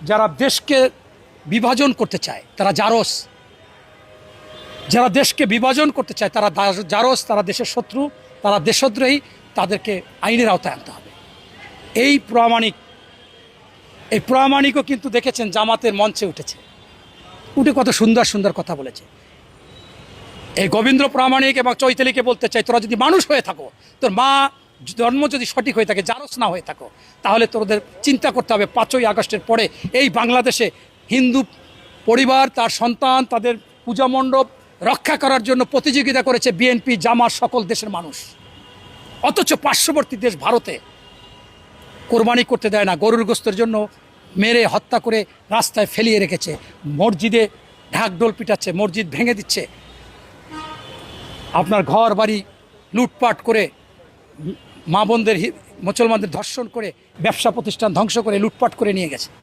যারা দেশকে বিভাজন করতে চায় তারা জারস, যারা দেশকে বিভাজন করতে চায় তারা জারস, তারা দেশের শত্রু, তারা দেশদ্রোহী, তাদেরকে আইনের আওতায় আনতে হবে। এই প্রামাণিকও কিন্তু দেখেছেন জামাতের মঞ্চে উঠে কত সুন্দর সুন্দর কথা বলেছে। এই গোবিন্দ প্রামাণিক এবং চৈতালিকে বলতে চাই, তোরা যদি মানুষ হয়ে থাকো, তোর মা জন্ম যদি সঠিক হয়ে থাকে, জারস না হয়ে থাকো, তাহলে তোদের চিন্তা করতে হবে 5ই আগস্টের পরে এই বাংলাদেশে হিন্দু পরিবার, তার সন্তান, তাদের পূজা মণ্ডপ রক্ষা করার জন্য প্রতিযোগিতা করেছে বিএনপি, জামাত, সকল দেশের মানুষ। অথচ পার্শ্ববর্তী দেশ ভারতে কোরবানি করতে দেয় না, গরুর গোস্তের জন্য মেরে হত্যা করে রাস্তায় ফেলিয়ে রেখেছে, মসজিদে ঢাকঢোল পিটাচ্ছে, মসজিদ ভেঙে দিচ্ছে, আপনার ঘর বাড়ি লুটপাট করে, মা বোনদের মুসলমানদের ধর্ষণ করে, ব্যবসা প্রতিষ্ঠান ধ্বংস করে লুটপাট করে নিয়ে গেছে।